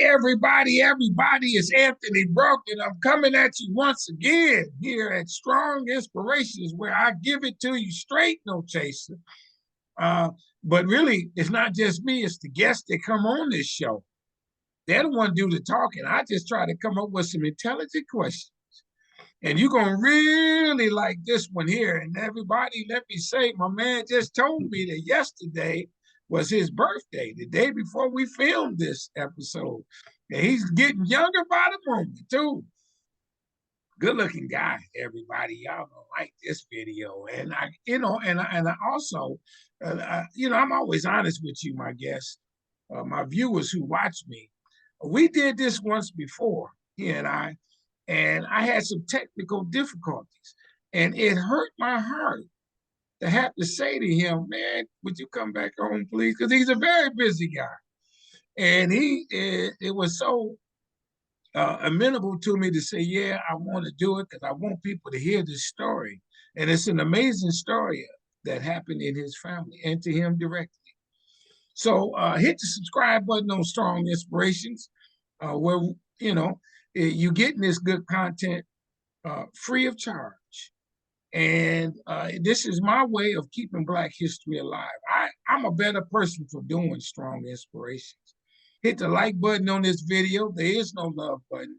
Everybody, it's Anthony Brogdon. I'm coming at you once again here at Strong Inspirations, where I give it to you straight, no chaser. Uh, but really, it's not just me, it's the guests that come on this show. They're the one do the talking. I just try to come up with some intelligent questions. And you're going to really like this one here. And everybody, let me say, my man just told me that yesterday was his birthday, the day before we filmed this episode. And he's getting younger by the moment, too. Good looking guy, everybody. Y'all gonna like this video. And I also, I'm always honest with you, my guests, my viewers who watch me. We did this once before, he and I had some technical difficulties. And it hurt my heart to have to say to him, man, would you come back home, please? Because he's a very busy guy. And it was so amenable to me to say, yeah, I want to do it because I want people to hear this story. And it's an amazing story that happened in his family and to him directly. So hit the subscribe button on Strong Inspirations, where, you're getting this good content free of charge. And this is my way of keeping Black history alive. I'm a better person for doing Strong Inspirations. Hit the like button on this video. There is no love button,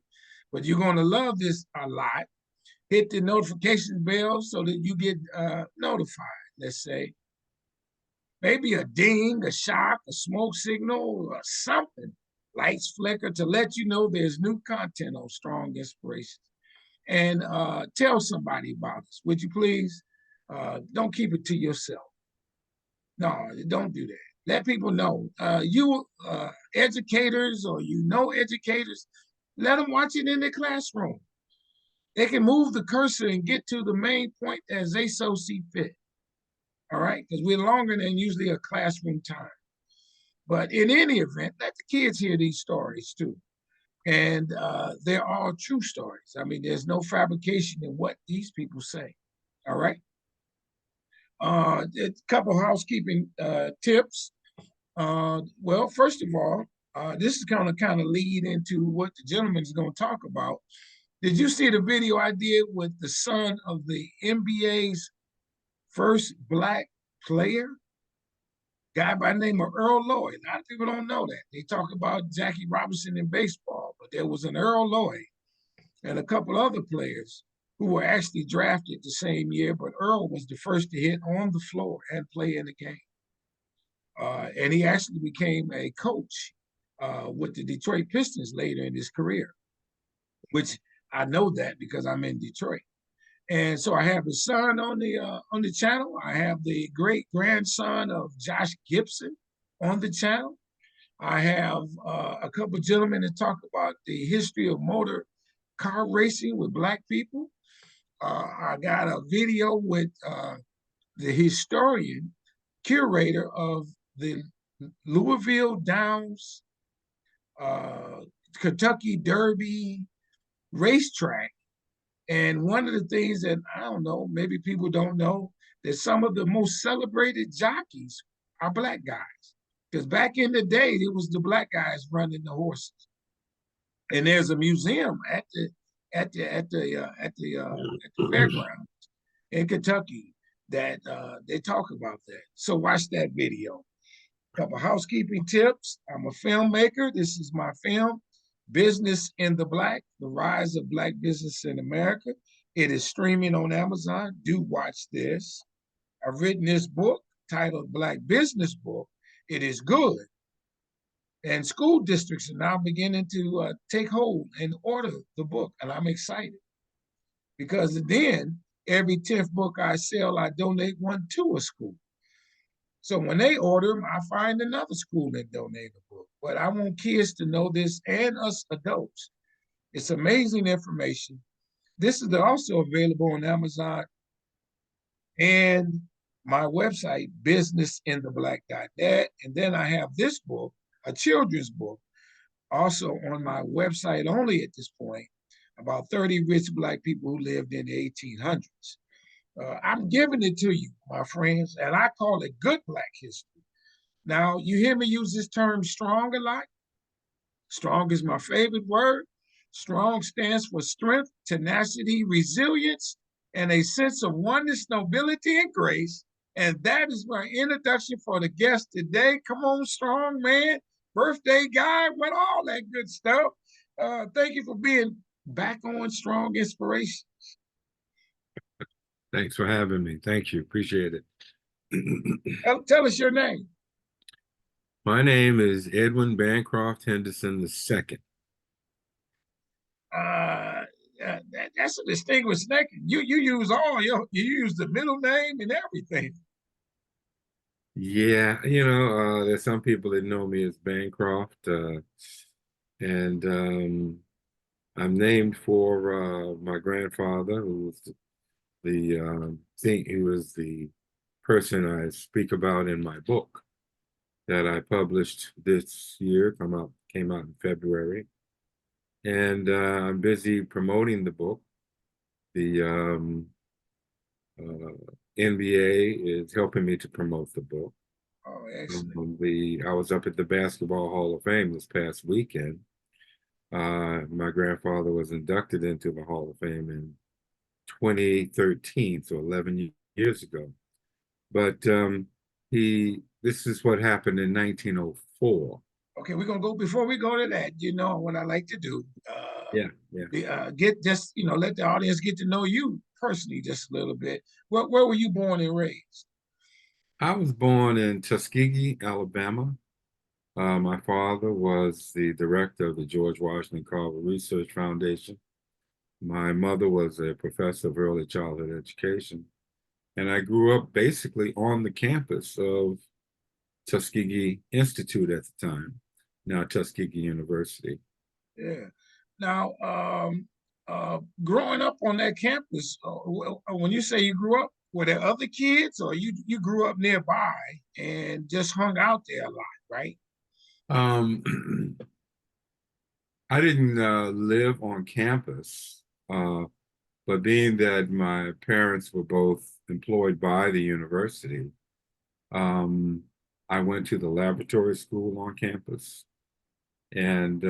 but you're going to love this a lot. Hit the notification bell so that you get notified, let's say. Maybe a ding, a shock, a smoke signal, or something. Lights flicker to let you know there's new content on Strong Inspirations. And tell somebody about us, would you please? Don't keep it to yourself. No, don't do that. Let people know. You educators or educators, let them watch it in their classroom. They can move the cursor and get to the main point as they so see fit. All right, because we're longer than usually a classroom time. But in any event, let the kids hear these stories too. And they're all true stories. I mean, there's no fabrication in what these people say. All right. A couple housekeeping tips. Well, first of all, this is kind of lead into what the gentleman is going to talk about. Did you see the video I did with the son of the NBA's first Black player? Guy by the name of Earl Lloyd. A lot of people don't know that. They talk about Jackie Robinson in baseball, but there was an Earl Lloyd and a couple other players who were actually drafted the same year, but Earl was the first to hit on the floor and play in the game. And he actually became a coach with the Detroit Pistons later in his career, which I know that because I'm in Detroit. And so I have his son on the channel. I have the great grandson of Josh Gibson on the channel. I have a couple of gentlemen that talk about the history of motor car racing with Black people. I got a video with the historian, curator of the Louisville Downs, Kentucky Derby racetrack. And one of the things that I don't know, maybe people don't know, that some of the most celebrated jockeys are Black guys. Because back in the day, it was the Black guys running the horses. And there's a museum at the fairgrounds in Kentucky that they talk about that. So watch that video. A couple housekeeping tips. I'm a filmmaker. This is my film, Business in the Black, The Rise of Black Business in America. It is streaming on Amazon. Do watch this. I've written this book titled Black Business Book. It is good. And school districts are now beginning to take hold and order the book. And I'm excited because then every 10th book I sell, I donate one to a school. So when they order them, I find another school that donate a book. But I want kids to know this and us adults. It's amazing information. This is also available on Amazon and my website, businessintheblack.net. And then I have this book, a children's book, also on my website only at this point, about 30 rich Black people who lived in the 1800s. I'm giving it to you, my friends, and I call it good Black history. Now, you hear me use this term strong a lot. Strong is my favorite word. Strong stands for strength, tenacity, resilience, and a sense of oneness, nobility, and grace. And that is my introduction for the guest today. Come on, strong man, birthday guy, what all that good stuff. Thank you for being back on Strong Inspiration. Thanks for having me. Thank you. Appreciate it. Tell us your name. My name is Edwin Bancroft Henderson II. That's a distinguished name. You use you use the middle name and everything. Yeah, there's some people that know me as Bancroft, and I'm named for my grandfather, who was who was the person I speak about in my book that I published this year. Came out in February, and I'm busy promoting the book. The NBA is helping me to promote the book. Oh, excellent. I was up at the Basketball Hall of Fame this past weekend. My grandfather was inducted into the Hall of Fame in 2013, so 11 years ago. But this is what happened in 1904. Okay, we're gonna go before we go to that. You know what I like to do. Yeah. Get just let the audience get to know you personally just a little bit. Where were you born and raised? I was born in Tuskegee, Alabama. My father was the director of the George Washington Carver Research Foundation. My mother was a professor of early childhood education. And I grew up basically on the campus of Tuskegee Institute at the time, now Tuskegee University. Yeah. Now, growing up on that campus, when you say you grew up, were there other kids, or you grew up nearby and just hung out there a lot, right? Um, I didn't live on campus, but being that my parents were both employed by the university, um, I went to the laboratory school on campus, and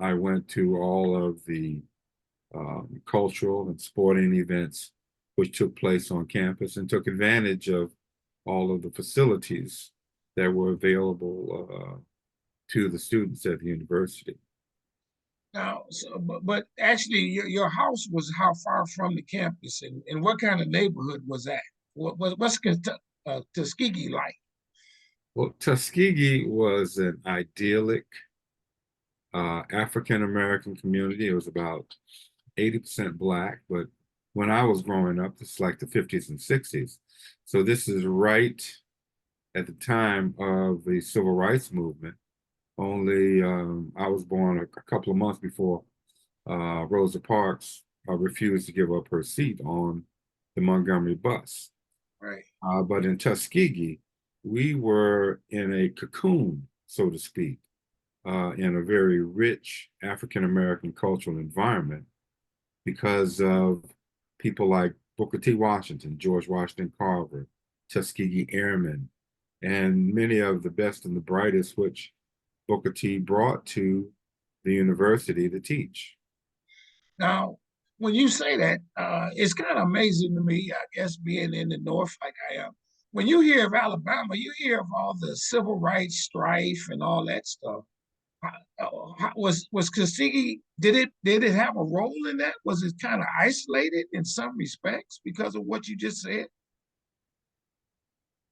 I went to all of the cultural and sporting events which took place on campus and took advantage of all of the facilities that were available to the students at the university. Now, but actually, your house was how far from the campus, and what kind of neighborhood was that? What's Tuskegee like? Well, Tuskegee was an idyllic African American community. It was about 80% Black, but when I was growing up, it's like the 50s and 60s. So this is right at the time of the Civil Rights Movement. Only I was born a couple of months before Rosa Parks refused to give up her seat on the Montgomery bus. Right. But in Tuskegee, we were in a cocoon, so to speak, in a very rich African American cultural environment because of people like Booker T. Washington, George Washington Carver, Tuskegee Airmen, and many of the best and the brightest, which Booker T brought to the university to teach. Now, when you say that, it's kind of amazing to me, I guess, being in the North like I am. When you hear of Alabama, you hear of all the civil rights strife and all that stuff. Was Tuskegee, did it have a role in that? Was it kind of isolated in some respects because of what you just said?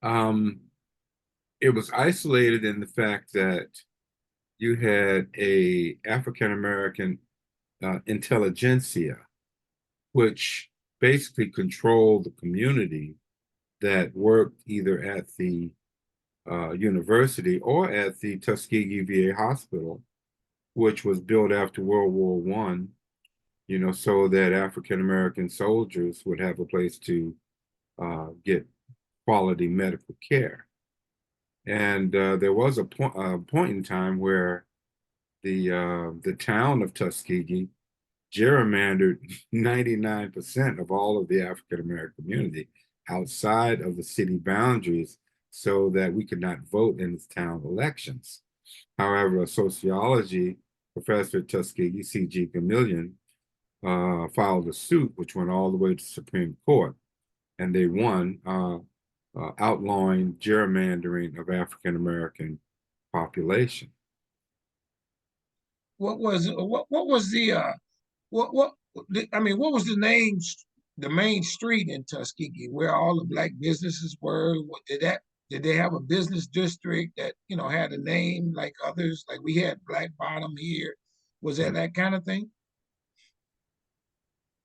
Um, it was isolated in the fact that you had a African American intelligentsia, which basically controlled the community that worked either at the university or at the Tuskegee VA hospital, which was built after World War One, so that African American soldiers would have a place to get quality medical care. And there was a point in time where the town of Tuskegee gerrymandered 99% of all of the African American community outside of the city boundaries so that we could not vote in the town elections. However, sociology professor at Tuskegee, C.G. Chameleon, filed a suit which went all the way to the Supreme Court, and they won, outlawing gerrymandering of African American population. What was the what I mean, what was the name, the main street in Tuskegee where all the black businesses were? What did they have a business district that, had a name like others? Like we had Black Bottom here. Was that that kind of thing?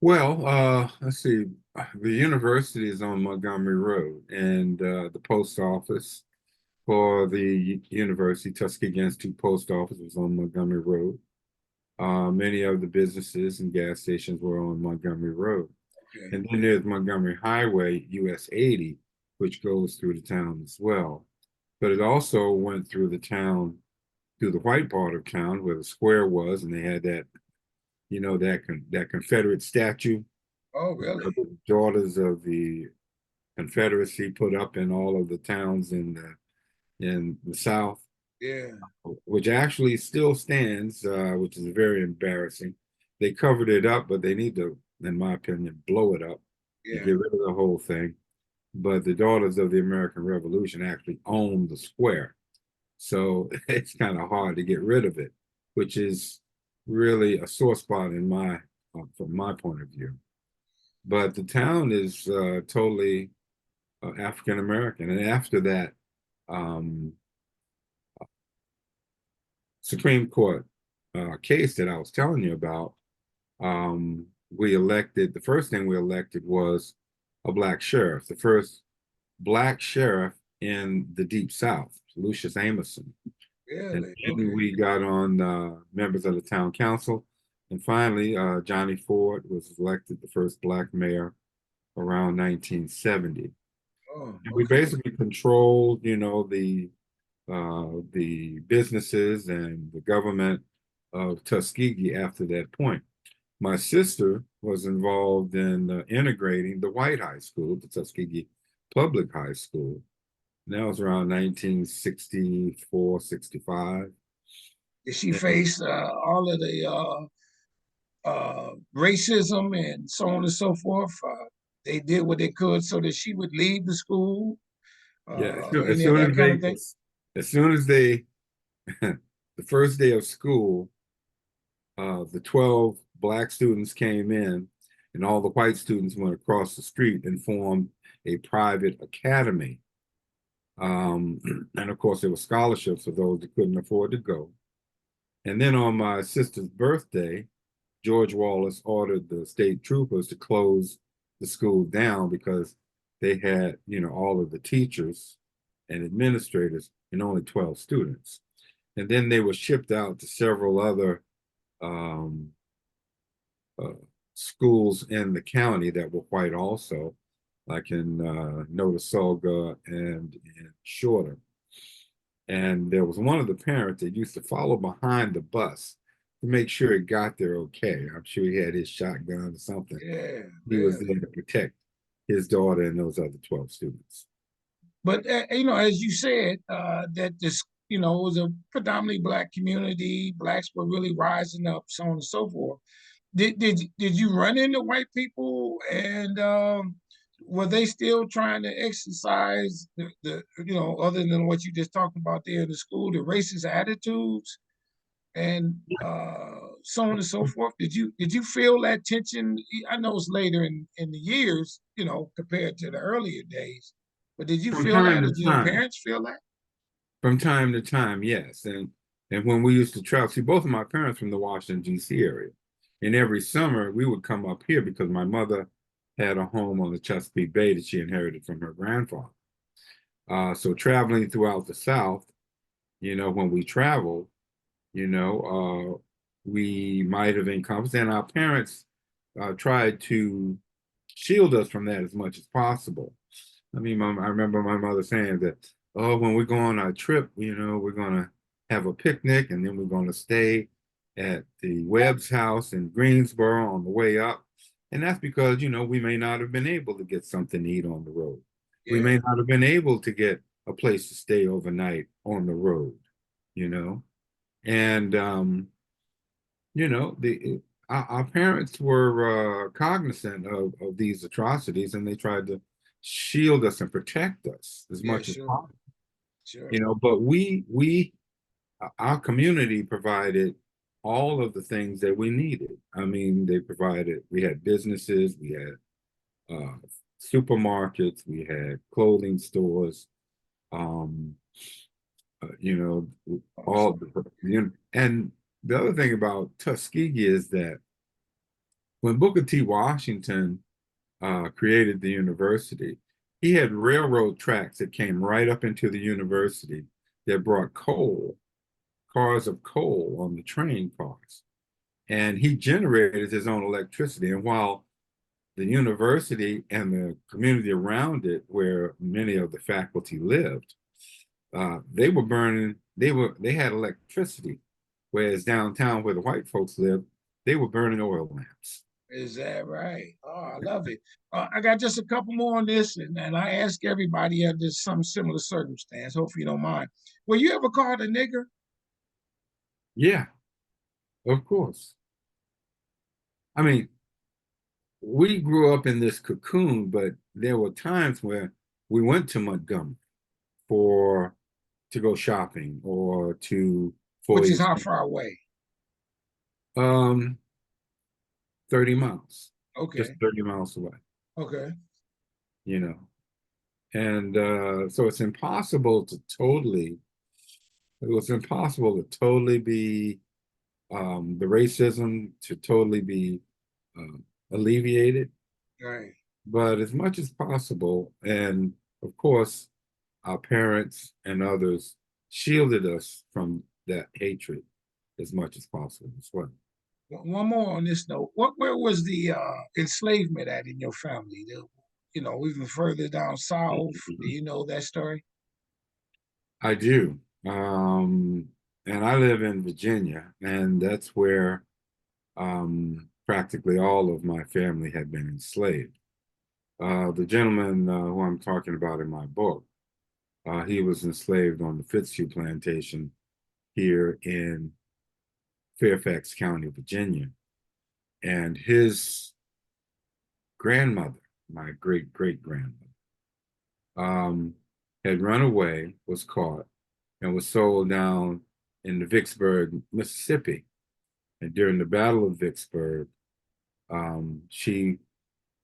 Well, let's see. The university is on Montgomery Road, and the post office for the university, Tuskegee Institute Post Office, was on Montgomery Road. Many of the businesses and gas stations were on Montgomery Road. Okay. And then there's Montgomery Highway, US 80, which goes through the town as well. But it also went through the town, through the white part of town where the square was, and they had that, that Confederate statue Oh, really? of the daughters of the Confederacy put up in all of the towns in the South, Yeah, which actually still stands, which is very embarrassing. They covered it up, but they need to, in my opinion, blow it up and yeah, get rid of the whole thing. But the Daughters of the American Revolution actually own the square. So it's kind of hard to get rid of it, which is really a sore spot from my point of view. But the town is totally African American. And after that, um, Supreme Court case that I was telling you about, the first thing we elected was a black sheriff, the first black sheriff in the Deep South, Lucius Amerson. And really? then Okay. we got on members of the town council. And finally, Johnny Ford was elected the first black mayor around 1970. Oh, And we okay. basically controlled, the businesses and the government of Tuskegee after that point. My sister was involved in integrating the white high school, the Tuskegee Public High School. And that was around 1964, 65. Did she And face all of the racism and so on and so forth? They did what they could so that she would leave the school, yeah, as any of soon that as kind they, of thing? as soon as they, the first day of school, the 12 black students came in, and all the white students went across the street and formed a private academy. And of course, there were scholarships for those that couldn't afford to go. And then on my sister's birthday, George Wallace ordered the state troopers to close the school down because they had, all of the teachers and administrators and only 12 students. And then they were shipped out to several other um, uh, schools in the county that were white also, like in Notasulga and in Shorter. And there was one of the parents that used to follow behind the bus to make sure it got there okay. I'm sure he had his shotgun or something. Yeah, He was really. there to protect his daughter and those other 12 students. But as you said, that this, was a predominantly black community. Blacks were really rising up, so on and so forth. Did you run into white people, and were they still trying to exercise the other than what you just talked about there in the school, the racist attitudes and so on and so forth? Did you feel that tension? I know it's later in the years, compared to the earlier days, but did you From feel time that, or to did your time, parents feel that? from time to time, yes. And when we used to travel, see, both of my parents from the Washington, D.C. area. And every summer we would come up here because my mother had a home on the Chesapeake Bay that she inherited from her grandfather. So traveling throughout the South, when we traveled, we might have encompassed, and our parents tried to shield us from that as much as possible. I mean, I remember my mother saying that, oh, when we go on our trip, we're going to have a picnic and then we're going to stay at the Webb's house in Greensboro on the way up. And that's because, we may not have been able to get something to eat on the road. We may Yeah, not have been able to get a place to stay overnight on the road, you know. And you know, our parents were cognizant of these atrocities, and they tried to shield us and protect us as Yeah, much as sure, possible. sure. You know, but we our community provided all of the things that we needed. I mean, they provided, we had businesses, we had uh, supermarkets, we had clothing stores, um, you know, all Awesome. the, you know, and the other thing about Tuskegee is that when Booker T. Washington created the university, he had railroad tracks that came right up into the university that brought cars of coal on the train cars. And he generated his own electricity. And while the university and the community around it, where many of the faculty lived, they were burning, they had electricity. Whereas downtown where the white folks lived, they were burning oil lamps. Is that right? Oh, I love it. I got just a couple more on this, and I ask everybody under some similar circumstance. Hopefully, you don't mind. Were you ever called a nigger? Yeah, of course. I mean, we grew up in this cocoon, but there were times where we went to Montgomery for to go shopping or to for Which is ex- how far away? um 30 miles, just Okay, 30 miles away, okay, you know. And so it was impossible to totally be the racism to totally be um, alleviated, right. but as much as possible, and of course, our parents and others shielded us from that hatred as much as possible as well. One more on this note. Where was the enslavement at in your family? You know, even further down south. Do you know that story? I do. And I live in Virginia, and that's where practically all of my family had been enslaved. The gentleman who I'm talking about in my book, he was enslaved on the Fitzhugh plantation here in Fairfax County, Virginia. And his grandmother, my great great grandmother, um, had run away, was caught, and was sold down in the Vicksburg, Mississippi. And during the Battle of Vicksburg, she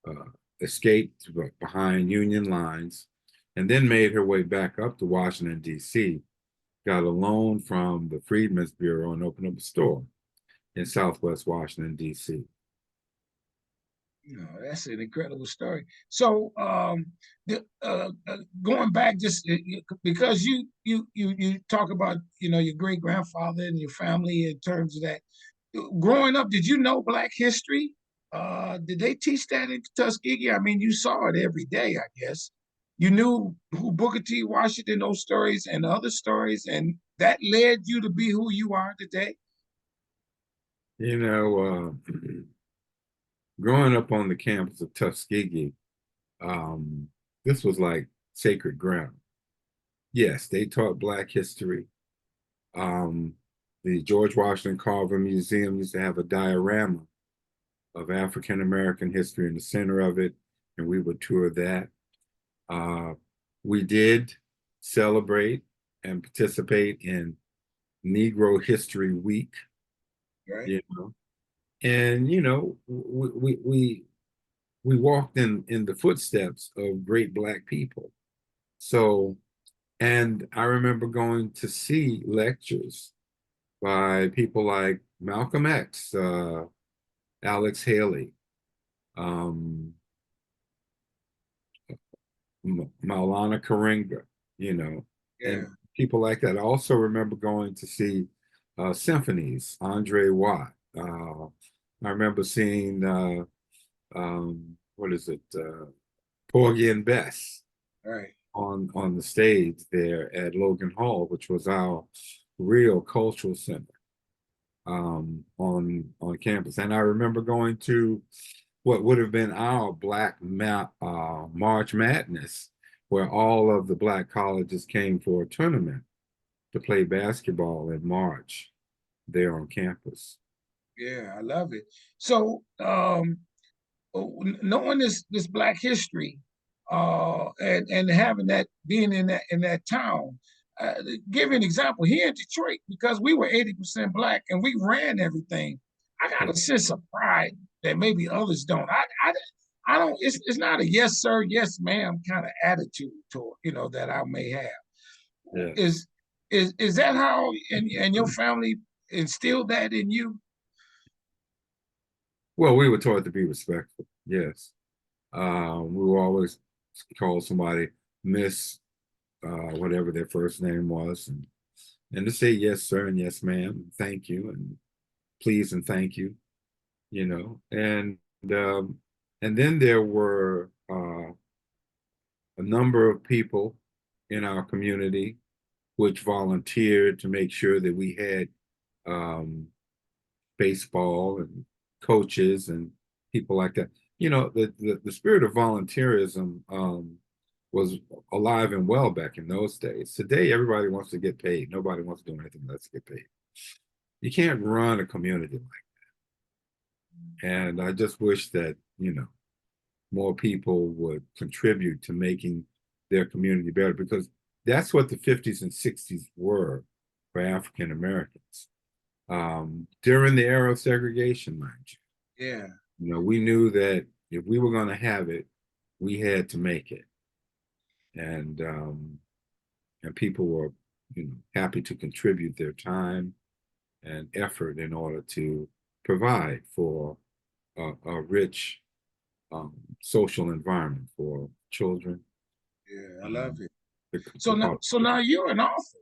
uh, escaped behind Union lines and then made her way back up to Washington, D.C., got a loan from the Freedmen's Bureau and opened up a store in Southwest Washington, D.C. You know, that's an incredible story. So, going back, just because you talk about your great grandfather and your family in terms of that. Growing up, did you know Black history? Did they teach that in Tuskegee? I mean, you saw it every day, I guess. You knew who Booker T. Washington, those stories and other stories, and that led you to be who you are today. You know, growing up on the campus of Tuskegee, um, this was like sacred ground. Yes, they taught Black history. Um, the George Washington Carver Museum used to have a diorama of African American history in the center of it, and we would tour that. Uh, we did celebrate and participate in Negro History Week, Right? you know, and we walked in the footsteps of great Black people. So, and I remember going to see lectures by people like Malcolm X, Alex Haley, um, Maulana Karenga, Yeah. and people like that. I also remember going to see symphonies, Andre Watt. I remember seeing, what is it, Porgy and Bess Right. on the stage there at Logan Hall, which was our real cultural center on campus. And I remember going to what would have been our March Madness, where all of the Black colleges came for a tournament to play basketball in March there on campus. Yeah, I love it. So, knowing this Black history, and having that being in that town, give you an example here in Detroit, because we were 80% Black and we ran everything. I got a sense of pride that maybe others don't. I don't. It's not a yes sir, yes ma'am kind of attitude to that I may have. Yeah. Is is that how and your family instilled that in you? Well, we were taught to be respectful. Yes. We were always call somebody Miss, whatever their first name was, and to say yes, sir, and yes, ma'am, thank you, and please and thank you, um, and then there were a number of people in our community which volunteered to make sure that we had um, baseball and coaches and people like that. The spirit of volunteerism was alive and well back in those days. Today, everybody wants to get paid. Nobody wants to do anything less get paid. You can't run a community like that. And I just wish that, more people would contribute to making their community better, because that's what the 50s and 60s were for African Americans. During the era of segregation, mind you. Yeah. We knew that if we were going to have it, we had to make it, and people were, happy to contribute their time and effort in order to provide for a rich social environment for children. Yeah, I love Um, it. the, So the now, so now you're an author.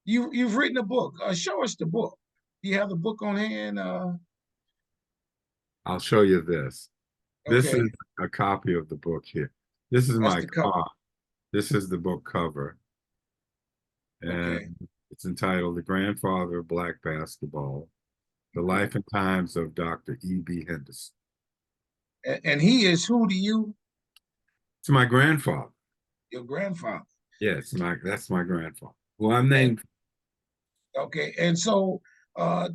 You've written a book. Show us the book. Do you have the book on hand? I'll show you this. This Okay, is a copy of the book here. This is that's my the cover. car. This is the book cover, and Okay, it's entitled "The Grandfather of Black Basketball: The Life and Times of Dr. E.B. Henderson." and he is who to you? It's my grandfather. Your grandfather. Yes, that's my grandfather. Well, I'm And named. okay, and so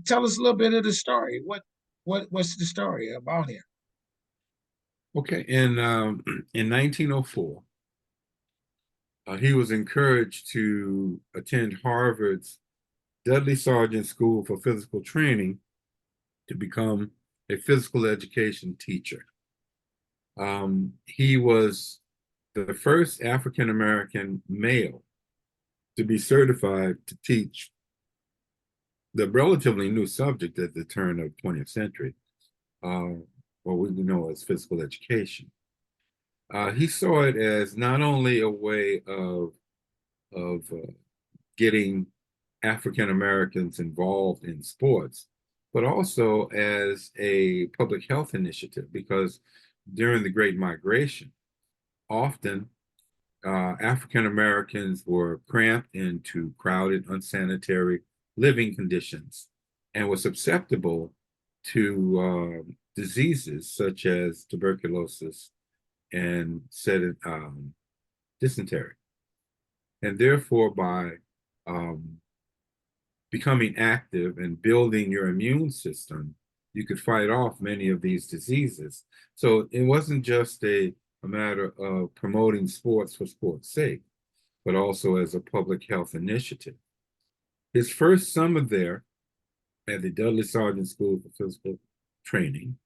tell us a little bit of the story. What's the story about him? Okay, in 1904, he was encouraged to attend Harvard's Dudley Sargent School for Physical Training to become a physical education teacher. He was the first African American male to be certified to teach the relatively new subject at the turn of the 20th century, uh, what we know as physical education. He saw it as not only a way of getting African Americans involved in sports, but also as a public health initiative, because during the Great Migration, often African Americans were cramped into crowded, unsanitary living conditions and were susceptible to diseases such as tuberculosis and dysentery. And therefore, by um, becoming active and building your immune system, you could fight off many of these diseases. So it wasn't just a matter of promoting sports for sports' sake, but also as a public health initiative. His first summer there at the Dudley Sargent School for Physical Training,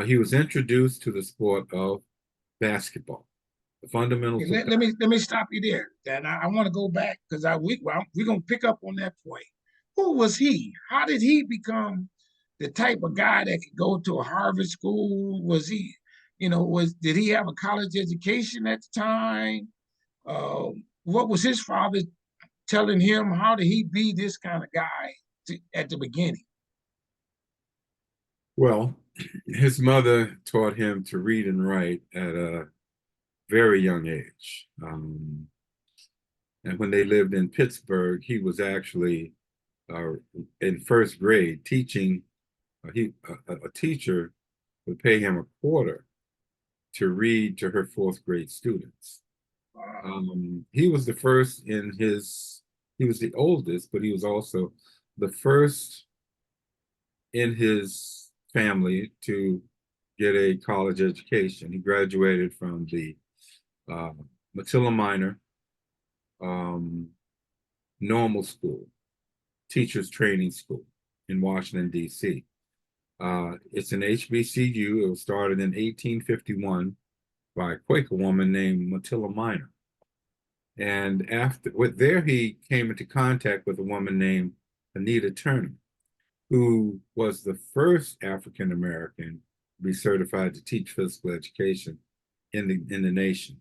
he was introduced to the sport of basketball, the fundamentals of Let me stop you there. And I want to go back because we're gonna pick up on that point. Who was he? How did he become the type of guy that could go to a Harvard school? Was he, did he have a college education at the time? What was his father telling him? How did he be this kind of guy at the beginning? well, his mother taught him to read and write at a very young age. And when they lived in Pittsburgh, he was actually uh, in first grade teaching. A teacher would pay him a quarter to read to her fourth grade students. He was the first in his, he was the oldest, but he was also the first in his family to get a college education. He graduated from the uh, Matilda Minor um, Normal School, Teachers Training School in Washington, D.C. It's an HBCU. It was started in 1851 by a Quaker woman named Matilda Minor. And there, he came into contact with a woman named Anita Turner, who was the first African American to be certified to teach physical education in the nation.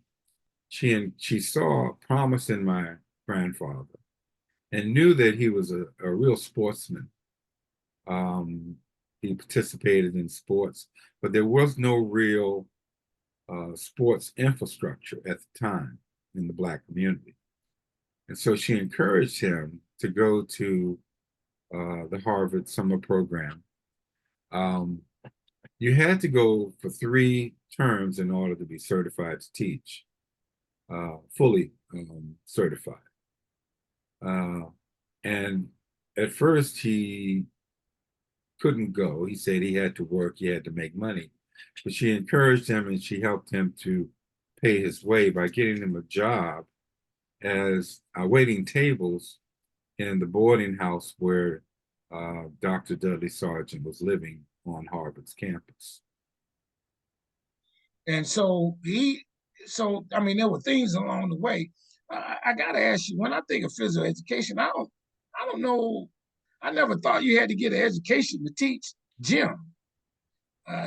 She saw promise in my grandfather and knew that he was a real sportsman. He participated in sports, but there was no real sports infrastructure at the time in the Black community. And so she encouraged him to go to the Harvard summer program. Um, you had to go for 3 terms in order to be certified to teach, fully certified. And at first he couldn't go. He said he had to work, he had to make money. But she encouraged him and she helped him to pay his way by getting him a job as waiting tables in the boarding house where Dr. Dudley Sargent was living on Harvard's campus. And so I mean, there were things along the way. I gotta ask you, when I think of physical education, I don't know. I never thought you had to get an education to teach gym.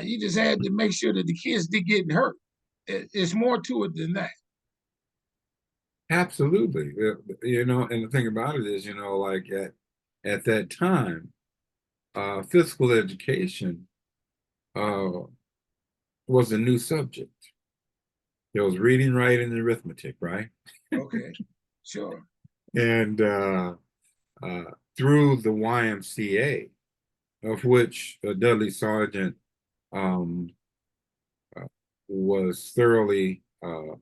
You just had to make sure that the kids did getting hurt. It's more to it than that. Absolutely. And the thing about it is, like at that time, physical education uh, was a new subject. There was reading, writing, and arithmetic, right? Okay, sure. And uh, through the YMCA, of which Dudley Sargent um, uh, was thoroughly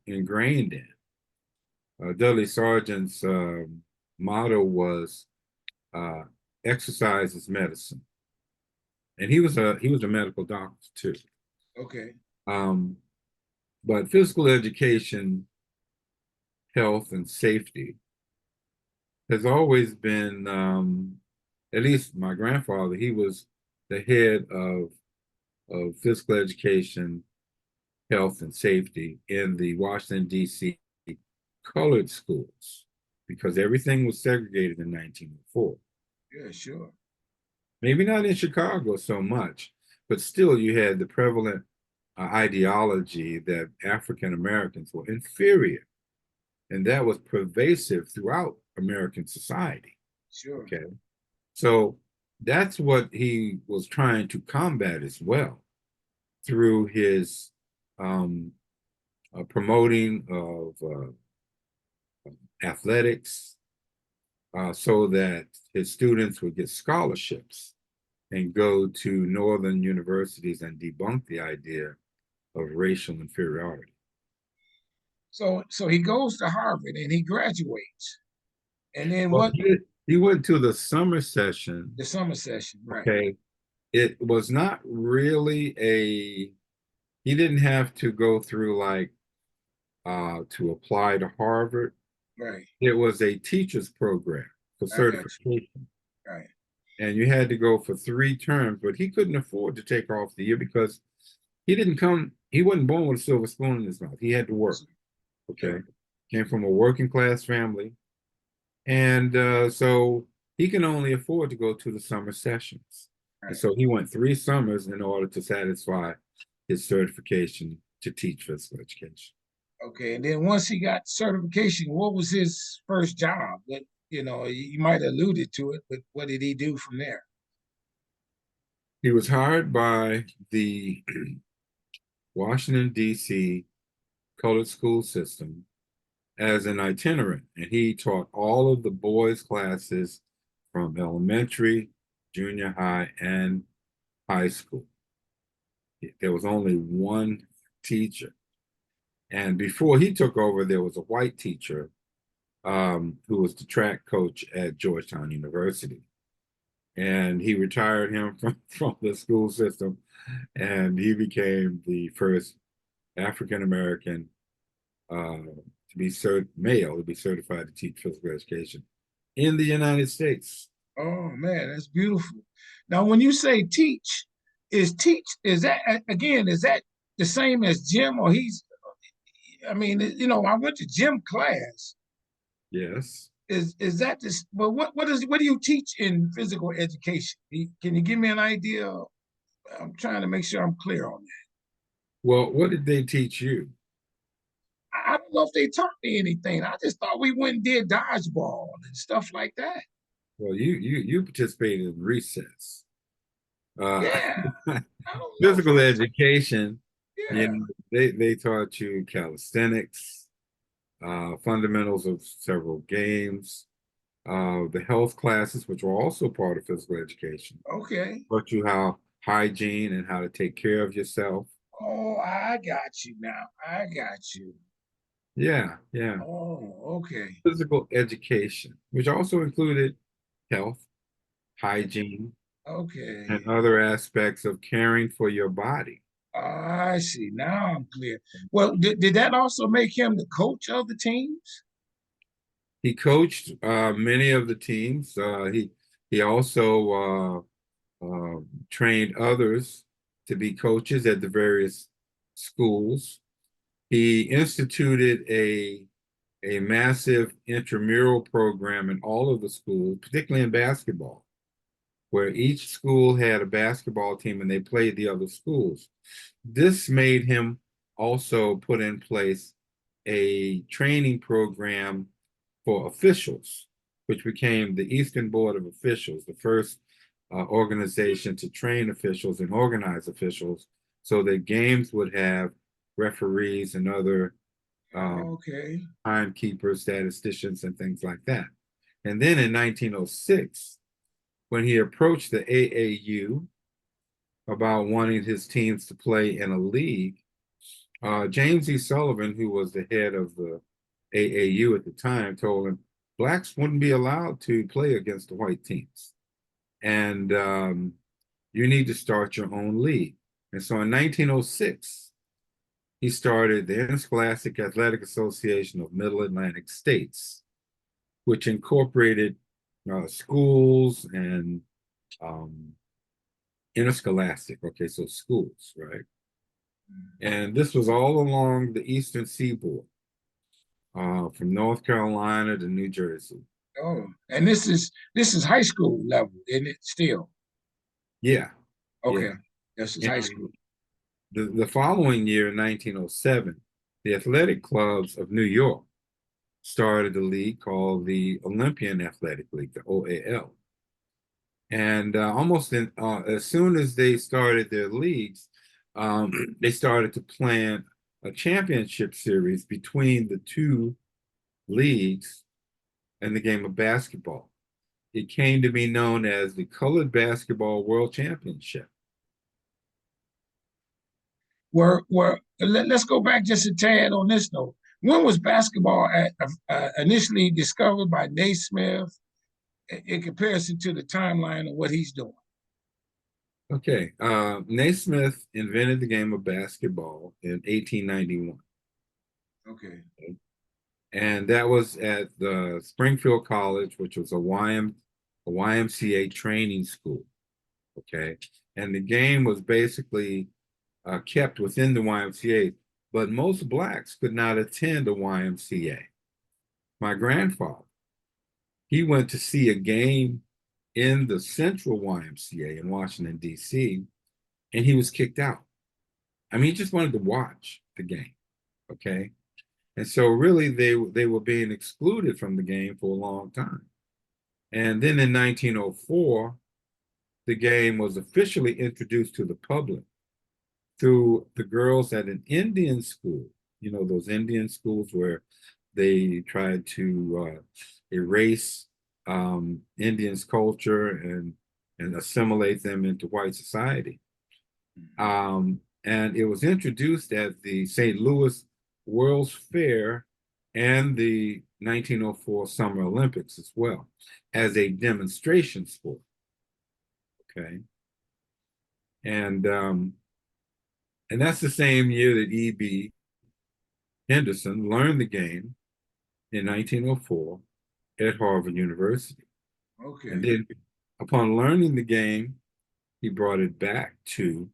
ingrained in. Dudley Sargent's motto was uh, "Exercise is medicine," and he was a medical doctor too. Okay. Um, but physical education, health, and safety has always been, at least my grandfather. He was the head of physical education, health, and safety in the Washington, D.C. colored schools because everything was segregated in 1904. Yeah, sure. Maybe not in Chicago so much, but still you had the prevalent ideology that African Americans were inferior, and that was pervasive throughout American society. Sure. Okay. So that's what he was trying to combat as well through his um, promoting of athletics, so that his students would get scholarships and go to northern universities and debunk the idea of racial inferiority. So he goes to Harvard and he graduates. And then Well, what? he went to the summer session. The summer session, right? Okay. It was not really he didn't have to go through like to apply to Harvard. Right. It was a teacher's program for I got certification. you. Right. And you had to go for 3 terms, but he couldn't afford to take off the year because he wasn't born with a silver spoon in his mouth. He had to work. Okay. Sure. Came from a working class family. And so he can only afford to go to the summer sessions. And Right. so he went 3 summers in order to satisfy his certification to teach physical education. Okay. And then once he got certification, what was his first job? That you might have alluded to it, but what did he do from there? He was hired by the Washington, D.C. colored school system as an itinerant, and he taught all of the boys' classes from elementary, junior high, and high school. There was only one teacher. And before he took over, there was a white teacher who was the track coach at Georgetown University. and he retired him from the school system, and he became the first African American to be male to be certified to teach physical education in the United States. Oh man, that's beautiful. Now, when you say teach, is that again, is that the same as gym or he's I mean, I went to gym class. Yes. Is that this well what do you teach in physical education? Can you give me an idea? I'm trying to make sure I'm clear on that. Well, what did they teach you? I don't know if they taught me anything. I just thought we went and did dodgeball and stuff like that. Well, you participated in recess. Uh, Yeah. I don't know if Physical I education, you yeah. know, they taught you calisthenics, fundamentals of several games, the health classes, which were also part of physical education, Okay. taught you how hygiene and how to take care of yourself. Oh, I got you now. I got you. Yeah, yeah. Oh, okay. Physical education, which also included health, hygiene, and Okay. other aspects of caring for your body. I see. Now I'm clear. Well, did that also make him the coach of the teams? He coached many of the teams. He also trained others to be coaches at the various schools. He instituted a massive intramural program in all of the schools, particularly in basketball, where each school had a basketball team and they played the other schools. This made him also put in place a training program for officials, which became the Eastern Board of Officials, the first organization to train officials and organize officials so that games would have referees and other Okay. timekeepers, statisticians, and things like that. And then in 1906, when he approached the AAU about wanting his teams to play in a league, James E. Sullivan, who was the head of the AAU at the time, told him blacks wouldn't be allowed to play against the white teams. And you need to start your own league. And so in 1906, he started the Interscholastic Athletic Association of Middle Atlantic States, which incorporated schools and um, interscholastic, okay, so schools, right? And this was all along the eastern seaboard, from North Carolina to New Jersey. Oh, and this is high school level, isn't it? Still. Yeah, Okay. yeah. This is high And school. the following year, in 1907, the athletic clubs of New York started a league called the Olympian Athletic League, the OAL. And as soon as they started their leagues, they started to plan a championship series between the two leagues and the game of basketball. It came to be known as the Colored Basketball World Championship. Let's go back just a tad on this note. When was basketball initially discovered by Naismith in comparison to the timeline of what he's doing? Okay, Naismith invented the game of basketball in 1891. Okay. And that was at the Springfield College, which was a YMCA training school. Okay. And the game was basically kept within the YMCA, but most blacks could not attend a YMCA. My grandfather, he went to see a game in the Central YMCA in Washington, D.C., and he was kicked out. I mean, he just wanted to watch the game. Okay. And so really they were being excluded from the game for a long time. And then in 1904, the game was officially introduced to the public through the girls at an Indian school. You know, those Indian schools where they tried to erase Indians' culture and assimilate them into white society. And it was introduced at the St. Louis World's Fair and the 1904 Summer Olympics as well as a demonstration sport. Okay. And and that's the same year that E.B. Henderson learned the game in 1904 at Harvard University. And Okay. then upon learning the game, he brought it back to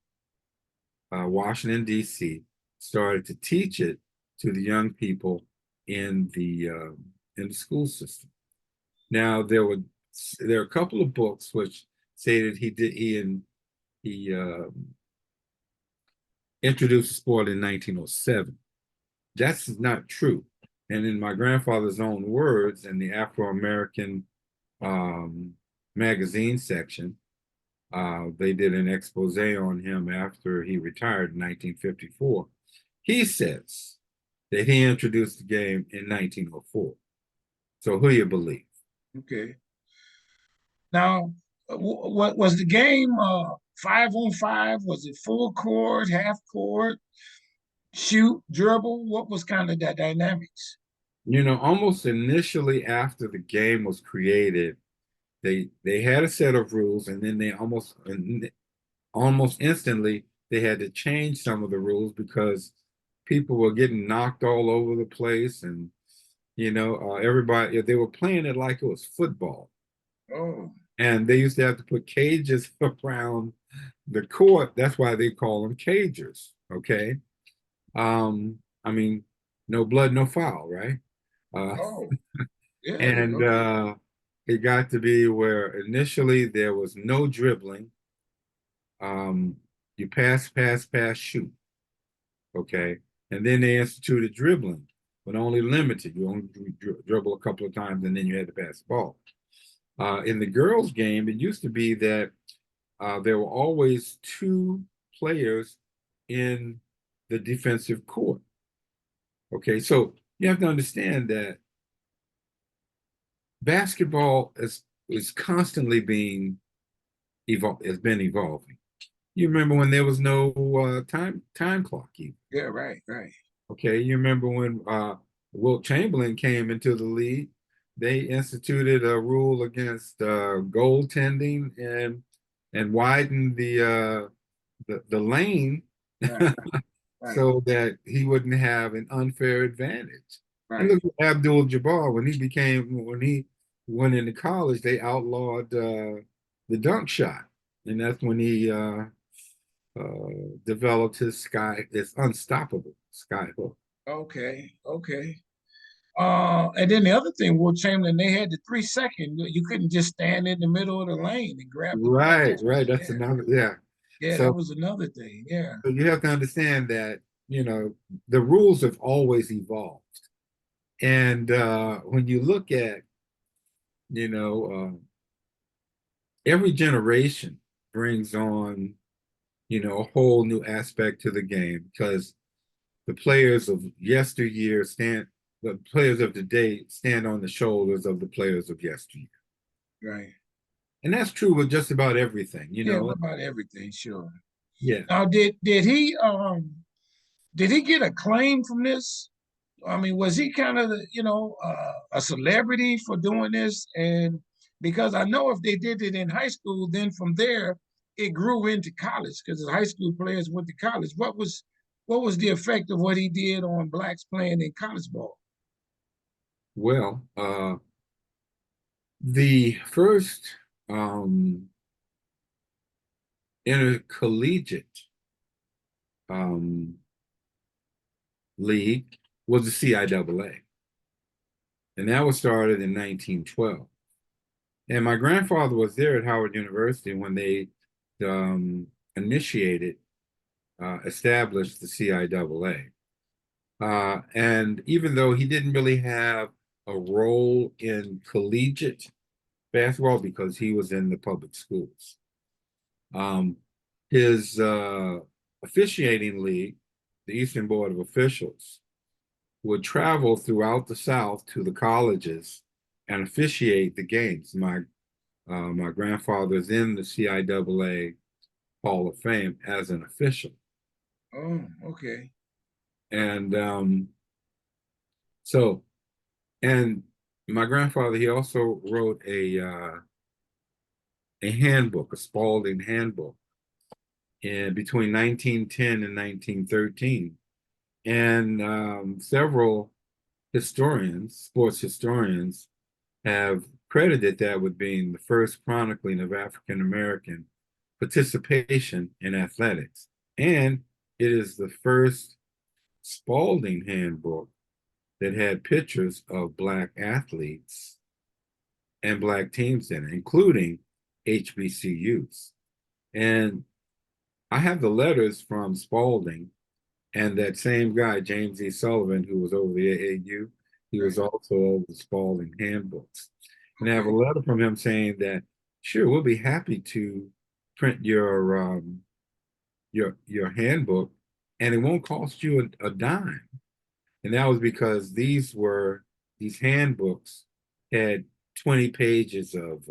Washington, D.C., started to teach it to the young people in the school system. Now there are a couple of books which say that he introduced the sport in 1907. That's not true. And in my grandfather's own words, in the Afro-American um, magazine section, they did an expose on him after he retired in 1954. He says that he introduced the game in 1904. So who you believe? Okay. Now, what was the game? 5-on-5? Was it full court, half court, shoot, dribble? What was kind of that dynamics? Almost initially after the game was created, they had a set of rules, and then they almost instantly they had to change some of the rules because people were getting knocked all over the place, and everybody they were playing it like it was football, Oh, and they used to have to put cages around the court. That's why they call them cagers. Okay, I mean, no blood, no foul, right? Uh, oh, yeah. and Okay, it got to be where initially there was no dribbling. Um, you pass, pass, pass, shoot. Okay. And then they instituted dribbling, but only limited. You only dribble a couple of times and then you had to pass the ball. In the girls' game, it used to be that there were always two players in the defensive court. Okay. So you have to understand that basketball is constantly being has been evolving. You remember when there was no time clock even. yeah, right, right, Okay, you remember when Wilt Chamberlain came into the league, they instituted a rule against goaltending and widened the lane right, right, so that he wouldn't have an unfair advantage. And right. look at Abdul-Jabbar when he went into college, they outlawed the dunk shot, and that's when he developed his unstoppable sky hook. Okay, okay. And then the other thing, Will Chamberlain, they had the 3 second. You couldn't just stand in the middle of the lane and grab the ball. Right, right. That's Yeah, another, yeah. yeah, that So, was another thing. Yeah. so you have to understand that, the rules have always evolved. And when you look at, you know, every generation brings on, a whole new aspect to the game because the players of yesteryear the players of today stand on the shoulders of the players of yesteryear. Right. And that's true with just about everything. Yeah, what about everything? Sure. Yeah. Now, did he get a claim from this? I mean, was he kind of a celebrity for doing this? And because I know if they did it in high school, then from there it grew into college because the high school players went to college. What was the effect of what he did on blacks playing in college ball? Well, the first um, intercollegiate um, league was the CIAA, and that was started in 1912. And my grandfather was there at Howard University when they um, initiated, established the CIAA. And even though he didn't really have a role in collegiate basketball because he was in the public schools, um, his officiating league, the Eastern Board of Officials, would travel throughout the South to the colleges and officiate the games. My grandfather's in the CIAA Hall of Fame as an official, Oh, okay. and so and my grandfather he also wrote a handbook, a Spalding handbook, in between 1910 and 1913. And several historians, sports historians, have credited that with being the first chronicling of African American participation in athletics. And it is the first Spalding handbook that had pictures of Black athletes and Black teams in it, including HBCUs. And I have the letters from Spalding and that same guy, James E. Sullivan, who was over the AAU, he was also over the Spalding handbooks. And I have a letter from him saying that, sure, we'll be happy to print your handbook, and it won't cost you a dime. And that was because these handbooks had 20 pages of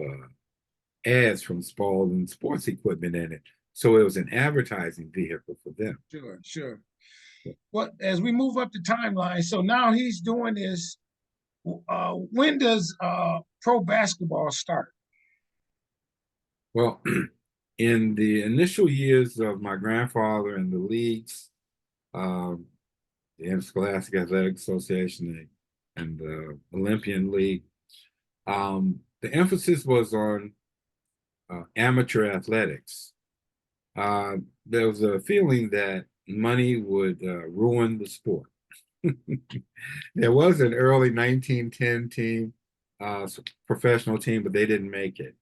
ads from Spalding sports equipment in it. So it was an advertising vehicle for them. Sure, sure. Well, as we move up the timeline, so now he's doing this. When does pro basketball start? Well, in the initial years of my grandfather in the leagues, um, the Interscholastic Athletic Association and the Olympian League, the emphasis was on amateur athletics. There was a feeling that money would ruin the sport. There was an early 1910 team, professional team, but they didn't make it.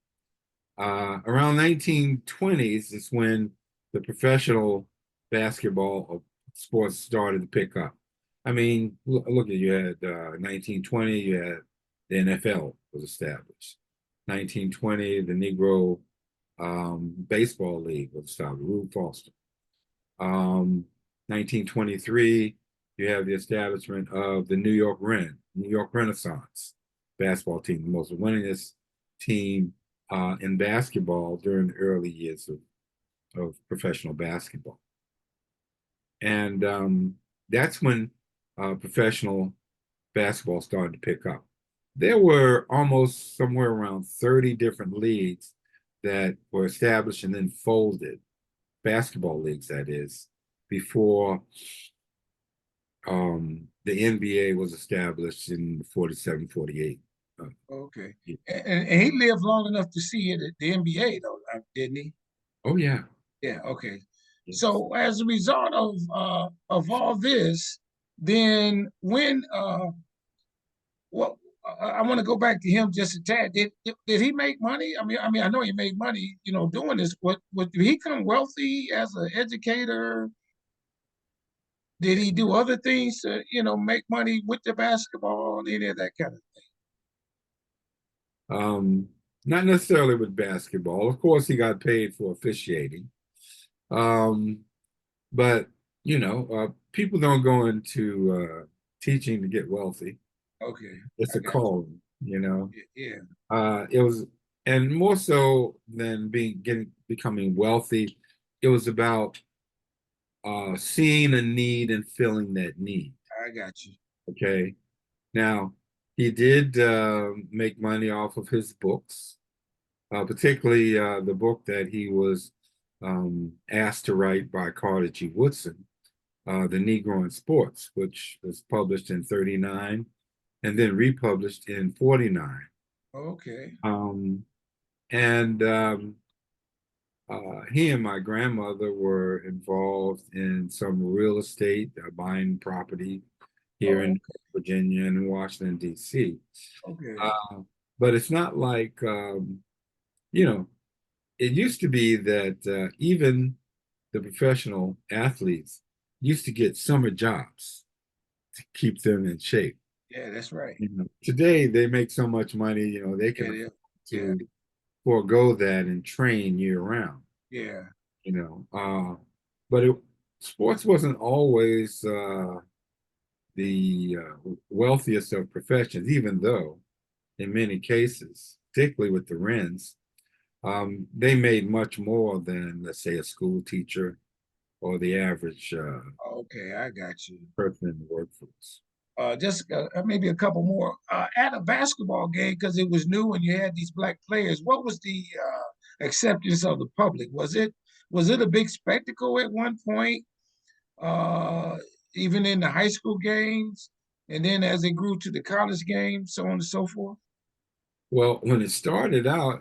Around 1920s is when the professional basketball sports started to pick up. I mean, look at you had 1920, you had the NFL was established. 1920, the Negro Baseball League was established, Rube Foster. 1923, you have the establishment of the New York Renaissance basketball team, the most winningest team in basketball during the early years of professional basketball. And that's when professional basketball started to pick up. There were almost somewhere around 30 different leagues that were established and then folded, basketball leagues, that is, before the NBA was established in 47, 48. Okay. And he lived long enough to see it at the NBA, though, didn't he? Oh, yeah. Yeah, okay. Yes. So as a result of all this, then when what I want to go back to him just a tad. Did he make money? I know he made money, doing this. What did he come wealthy as an educator? Did he do other things to, make money with the basketball, any of that kind of Not necessarily with basketball. Of course, he got paid for officiating. But, people don't go into teaching to get wealthy. Okay. It's a calling, Yeah. It was, and more so than becoming wealthy, it was about seeing a need and filling that need. I got you. Okay. Now, he did make money off of his books, particularly the book that he was asked to write by Carter G. Woodson, The Negro in Sports, which was published in 39 and then republished in 49. Okay. And he and my grandmother were involved in some real estate, buying property here in Virginia and in Washington, D.C. Okay. But it's not like, it used to be that even the professional athletes used to get summer jobs to keep them in shape. Yeah, that's right. Today they make so much money, they can afford to forego that and train year round. Yeah. But sports wasn't always the wealthiest of professions, even though in many cases, particularly with the Wrens, they made much more than, let's say, a school teacher or the average Okay, I got you. person in the workforce. Just maybe a couple more. At a basketball game, because it was new and you had these Black players, what was the acceptance of the public? Was it a big spectacle at one point, uh, even in the high school games, and then as it grew to the college games, so on and so forth? Well, when it started out,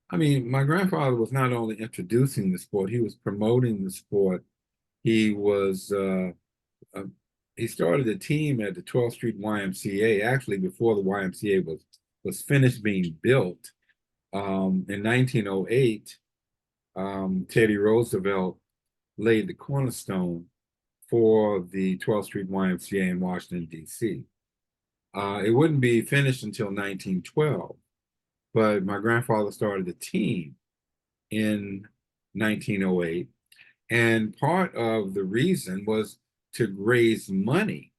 I mean, my grandfather was not only introducing the sport, he was promoting the sport. He was uh, he started a team at the 12th Street YMCA, actually before the YMCA was finished being built. In 1908, Teddy Roosevelt laid the cornerstone for the 12th Street YMCA in Washington, D.C. It wouldn't be finished until 1912, but my grandfather started the team in 1908. And part of the reason was to raise money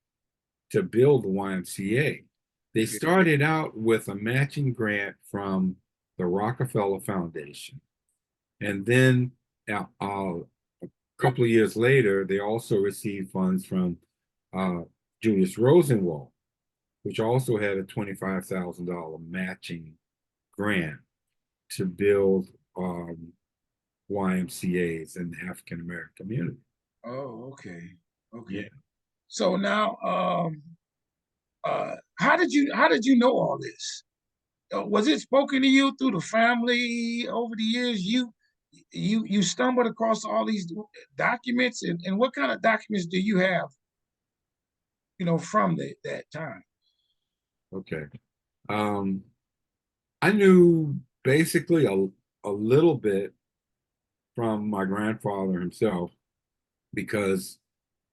to build the YMCA. They Yeah. started out with a matching grant from the Rockefeller Foundation. And then a couple of years later, they also received funds from uh, Julius Rosenwald, which also had a $25,000 matching grant to build YMCAs in the African American community. Oh, okay. Okay. Yeah. So now, how did you know all this? Was it spoken to you through the family over the years? You stumbled across all these documents, and what kind of documents do you have, from that time? Okay. Um, I knew basically a little bit from my grandfather himself because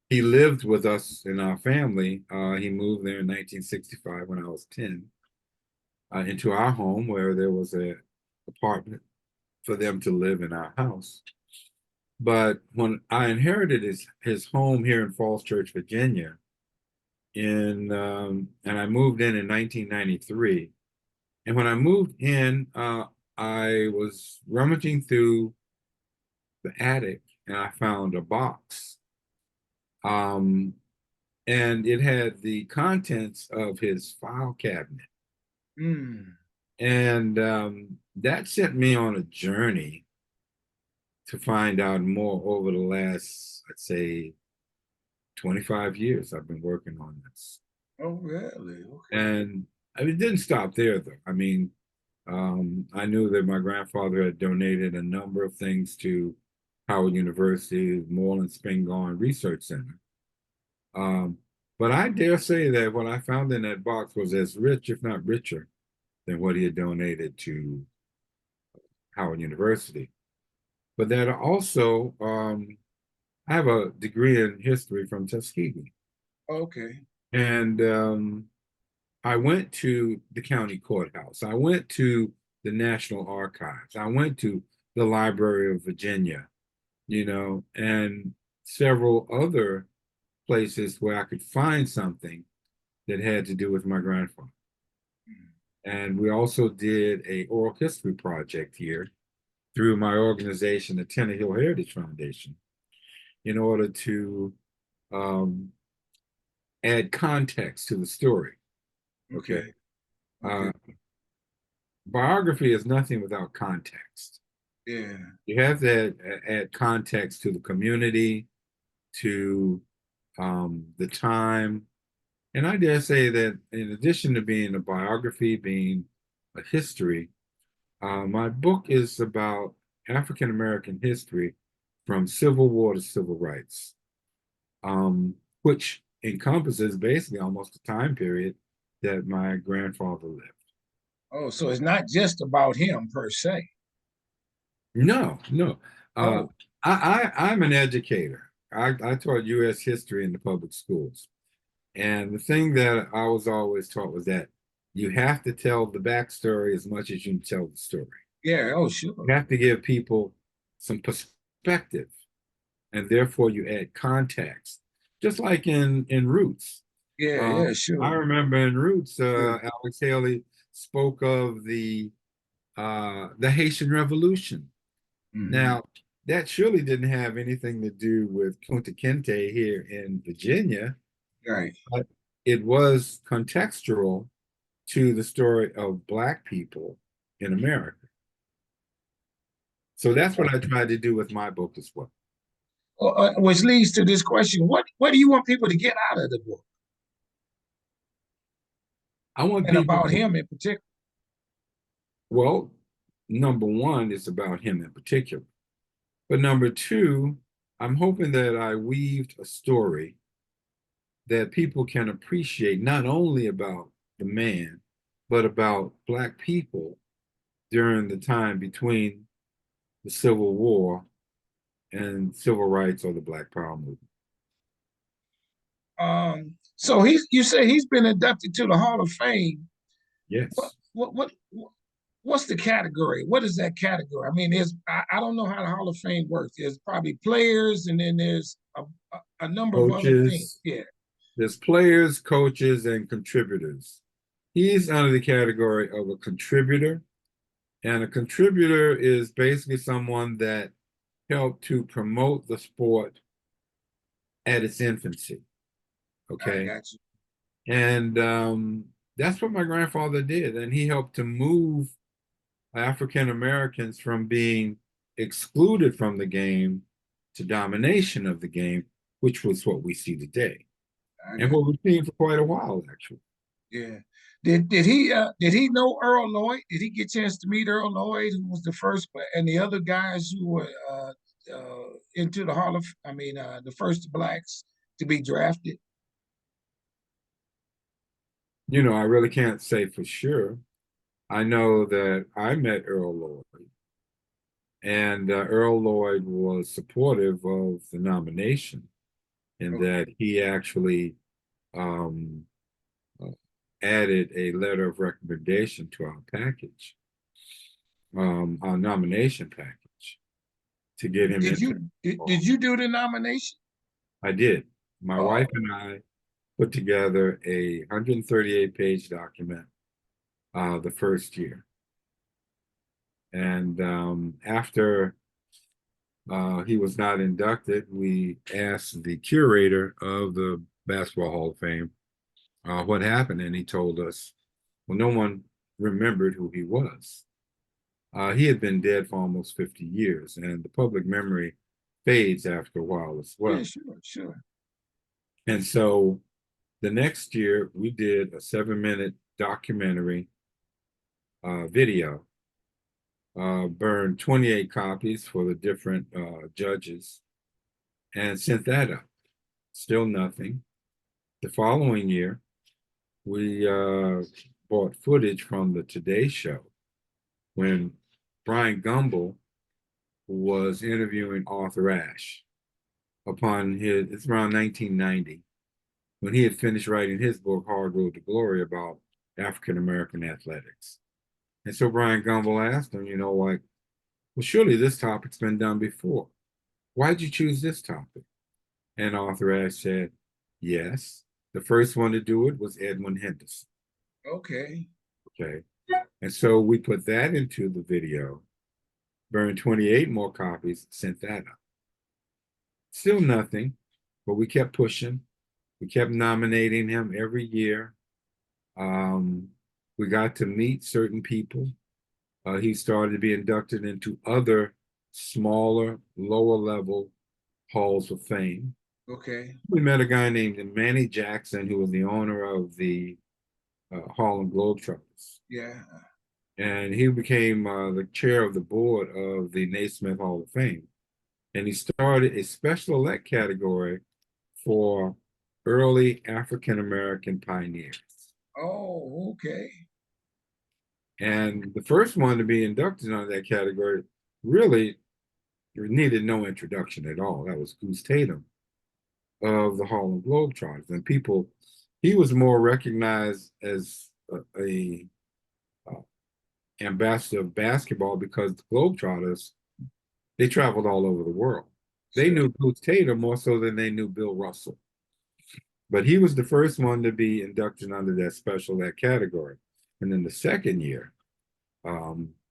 he lived with us in our family. He moved there in 1965 when I was 10 into our home where there was a apartment for them to live in our house. But when I inherited his home here in Falls Church, Virginia, and I moved in 1993. And when I moved in, I was rummaging through the attic and I found a box. Um, and it had the contents of his file cabinet. Mm, And that sent me on a journey to find out more over the last, I'd say, 25 years I've been working on this. oh, really? Okay. And I mean, it didn't stop there, though. I mean, I knew that my grandfather had donated a number of things to Howard University, Moreland Spingarn Research Center. Um, but I dare say that what I found in that box was as rich, if not richer, than what he had donated to Howard University. But that also, I have a degree in history from Tuskegee. Okay. And I went to the county courthouse. I went to the National Archives. I went to the Library of Virginia, and several other places where I could find something that had to do with my grandfather. And we also did a oral history project here through my organization, the Tenner Hill Heritage Foundation, in order to um, add context to the story. Okay. Okay. Okay. Uh, Biography is nothing without context. Yeah. You have to add context to the community, to the time. And I dare say that in addition to being a biography, being a history, my book is about African American history from Civil War to Civil Rights, which encompasses basically almost the time period that my grandfather lived. Oh, so it's not just about him per se. No, no. Uh, Oh, I'm an educator. I taught U.S. history in the public schools. And the thing that I was always taught was that you have to tell the backstory as much as you can tell the story. yeah. Oh, sure. You have to give people some perspective, and therefore you add context. Just like in Roots. Yeah. Uh, Yeah. I Sure. remember in Roots, Yeah. Alex Haley spoke of the Haitian Revolution. Hmm. Now, that surely didn't have anything to do with Kunta Kinte here in Virginia, Right. but it was contextual to the story of Black people in America. So that's what I tried to do with my book as well. Which leads to this question: what do you want people to get out of the book, I want and people about to, him in particular? well, number one, it's about him in particular. But number two, I'm hoping that I weaved a story that people can appreciate not only about the man, but about Black people during the time between the Civil War and civil rights or the Black Power movement. So you say he's been inducted to the Hall of Fame. What Yes. what what what's the category? What is that category? I mean, I don't know how the Hall of Fame works. There's probably players, and then there's a number of other things. Coaches, Yeah. there's players, coaches, and contributors. He's under the category of a contributor, and a contributor is basically someone that helped to promote the sport at its infancy. I Okay. got you. And that's what my grandfather did. And he helped to move African Americans from being excluded from the game to domination of the game, which was what we see today. I And got what we've seen for quite a while, actually. you. Yeah. Did he know Earl Lloyd? Did he get a chance to meet Earl Lloyd, who was the first, and the other guys who were into the Hall of? I mean, the first blacks to be drafted. I really can't say for sure. I know that I met Earl Lloyd, and Earl Lloyd was supportive of the nomination in Okay. that he actually um, uh, added a letter of recommendation to our package, our nomination package, to get him into Did you do the nomination? I did. My wife Oh, and I put together a 138-page document the first year. And after he was not inducted, we asked the curator of the Basketball Hall of Fame what happened, and he told us, well, no one remembered who he was. He had been dead for almost 50 years, and the public memory fades after a while as yeah, well. sure, sure. And so the next year, we did a 7-minute documentary video, burned 28 copies for the different judges, and sent that up. Still nothing. The following year, we bought footage from the Today Show when Brian Gumbel was interviewing Arthur Ashe it's around 1990, when he had finished writing his book, Hard Road to Glory, about African American athletics. And so Brian Gumbel asked him, like, well, surely this topic's been done before. Why'd you choose this topic? And Arthur Ashe said, yes, the first one to do it was Edwin Henderson. Okay. Okay. And so we put that into the video, burned 28 more copies, sent that up. Still nothing, but we kept pushing. We kept nominating him every year. We got to meet certain people. He started to be inducted into other smaller, lower level halls of fame. Okay. We met a guy named Manny Jackson, who was the owner of the Harlem Globetrotters. Yeah. And he became the chair of the board of the Naismith Hall of Fame. And he started a special elect category for early African American pioneers. Oh, okay. And the first one to be inducted on that category really needed no introduction at all. That was Goose Tatum of the Harlem Globetrotters. And he was more recognized as a ambassador of basketball because the Globetrotters, they traveled all over the world. They Sure. knew Goose Tatum more so than they knew Bill Russell. But he was the first one to be inducted under that special ed category. And then the second year,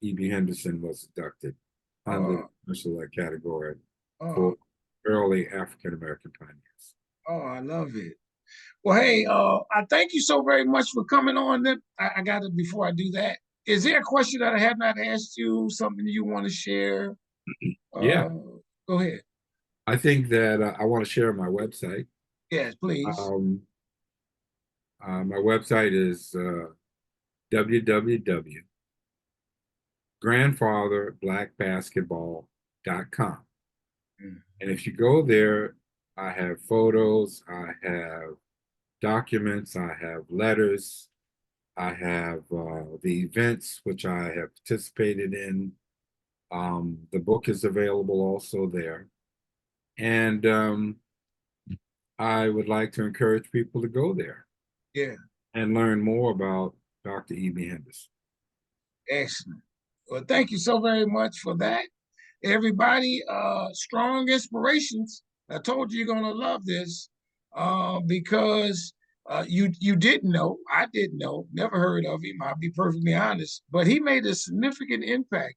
E.B. Henderson was inducted under the Oh, special ed category for oh, early African American pioneers. oh, I love it. Well, hey, I thank you so very much for coming on. I got it before I do that. Is there a question that I have not asked you, something you want to share? Yeah, Go ahead. I think that I want to share my website. Yes, please. Um, my website is www.grandfatherblackbasketball.com. Mm. And if you go there, I have photos, I have documents, I have letters, I have the events which I have participated in. The book is available also there. And I would like to encourage people to go there Yeah, and learn more about Dr. E.B. Henderson. excellent. Well, thank you so very much for that. Everybody, strong inspirations. I told you you're gonna love this because you didn't know, I didn't know, never heard of him. I'll be perfectly honest, but he made a significant impact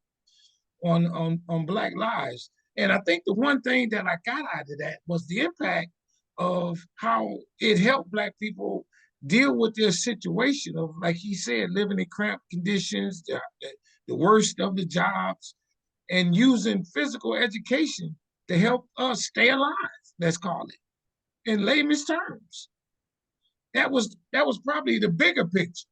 on Black lives. And I think the one thing that I got out of that was the impact of how it helped Black people deal with their situation of, like he said, living in cramped conditions, the worst of the jobs, and using physical education to help us stay alive, let's call it, in layman's terms. That was probably the bigger picture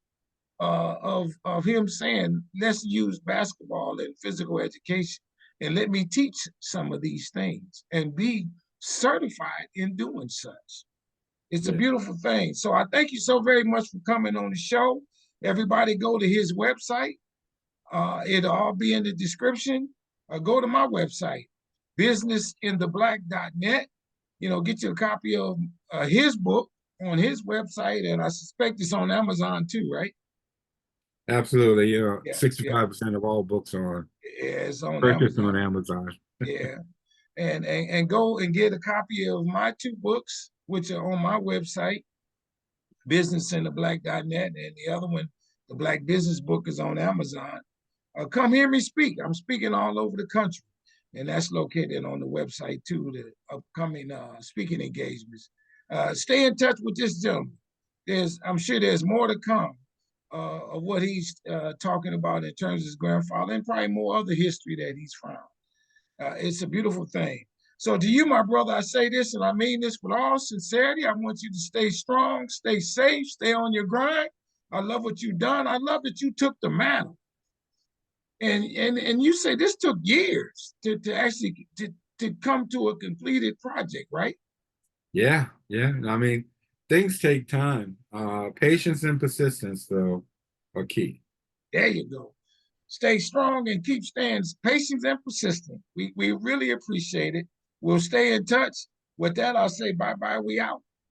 of him saying, let's use basketball and physical education and let me teach some of these things and be certified in doing such. It's a Yeah, beautiful thing. So I thank you so very much for coming on the show. Everybody go to his website. It'll all be in the description. Go to my website, businessintheblack.net. Get you a copy of his book on his website, and I suspect it's on Amazon too, right? absolutely. You know, Yeah, yeah, 65% of all books are yeah, it's on purchased Amazon. on Amazon. Yeah, and go and get a copy of my two books, which are on my website, businessintheblack.net, and the other one, the Black Business Book, is on Amazon. Come hear me speak. I'm speaking all over the country, and that's located on the website too. The upcoming speaking engagements. Stay in touch with this gentleman. I'm sure there's more to come of what he's talking about in terms of his grandfather, and probably more other history that he's found. It's a beautiful thing. So to you, my brother, I say this, and I mean this with all sincerity. I want you to stay strong, stay safe, stay on your grind. I love what you've done. I love that you took the mantle. And you say this took years to actually to come to a completed project, right? Yeah, yeah. I mean, things take time. Patience and persistence, though, are key. There you go. Stay strong and keep staying patient and persistent. We really appreciate it. We'll stay in touch. With that, I'll say bye bye. We out.